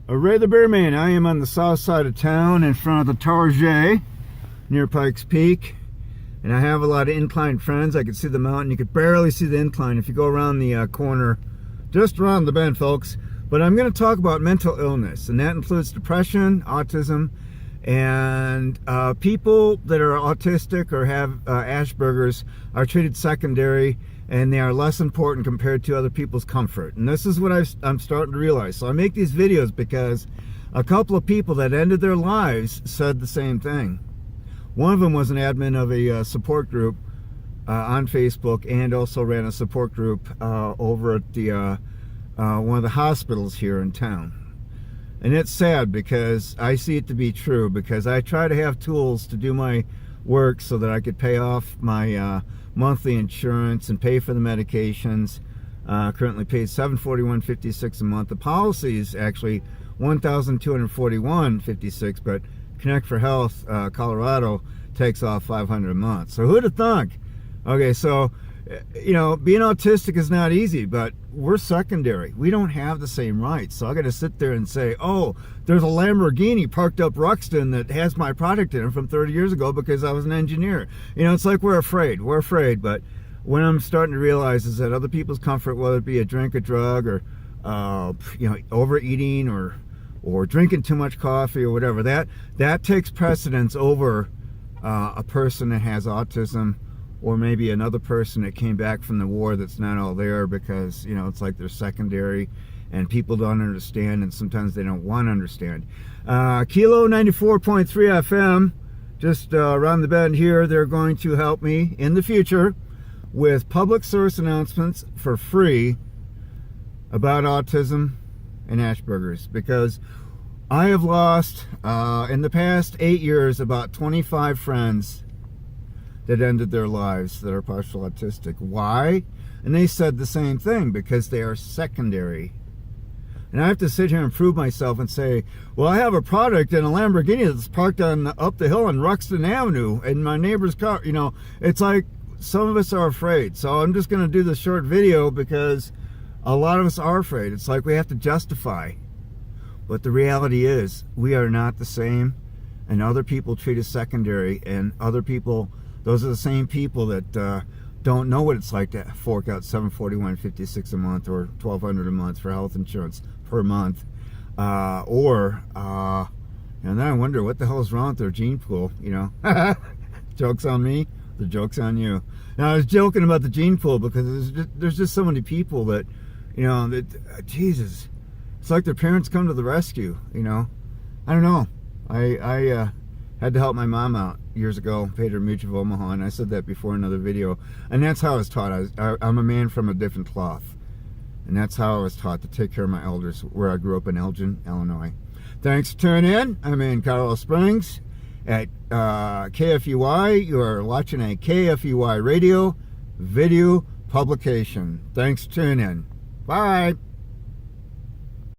Ray the Bearman. I am on the south side of town in front of the Target near Pikes Peak. And I have a lot of inclined friends. I can see the mountain. You could barely see the incline if you go around the corner, just around the bend, folks. But I'm going to talk about mental illness, and that includes depression, autism, and people that are autistic or have Asperger's are treated secondary, and they are less important compared to other people's comfort. And this is what I'm starting to realize. So I make these videos because a couple of people that ended their lives said the same thing. One of them was an admin of a support group on Facebook, and also ran a support group over at the one of the hospitals here in town. And it's sad because I see it to be true, because I try to have tools to do my work so that I could pay off my monthly insurance and pay for the medications. Currently paid $741.56 a month. The policy is actually $1,241.56, but Connect for Health Colorado takes off $500 a month. So who'd have thunk? Okay, so you know, being autistic is not easy, but we're secondary. We don't have the same rights. So I got to sit there and say, oh, there's a Lamborghini parked up Ruxton that has my product in it from 30 years ago because I was an engineer. You know, it's like we're afraid. We're afraid. But what I'm starting to realize is that other people's comfort, whether it be a drink, a drug, or you know, overeating, or drinking too much coffee or whatever, that takes precedence over a person that has autism, or maybe another person that came back from the war that's not all there, because, you know, it's like they're secondary and people don't understand, and sometimes they don't want to understand. Kilo 94.3 FM, just around the bend here, they're going to help me in the future with public service announcements for free about autism and Asperger's, because I have lost in the past 8 years about 25 friends that ended their lives that are partial autistic. Why? And they said the same thing, because they are secondary. And I have to sit here and prove myself and say, well, I have a product in a Lamborghini that's parked up the hill on Ruxton Avenue in my neighbor's car. You know, it's like some of us are afraid. So I'm just going to do this short video because a lot of us are afraid. It's like we have to justify. But the reality is, we are not the same, and other people treat us secondary, and other people, those are the same people that don't know what it's like to fork out $741.56 a month or $1,200 a month for health insurance per month, and then I wonder what the hell is wrong with their gene pool. You know, joke's on me, the joke's on you. Now I was joking about the gene pool because there's just so many people that, you know, that Jesus, it's like their parents come to the rescue. You know, I don't know. I had to help my mom out years ago, paid her Mutual of Omaha, and I said that before in another video. And that's how I was taught. I'm a man from a different cloth. And that's how I was taught to take care of my elders, where I grew up in Elgin, Illinois. Thanks for tuning in. I'm in Colorado Springs at KFUY. You are watching a KFUY radio video publication. Thanks for tuning in. Bye.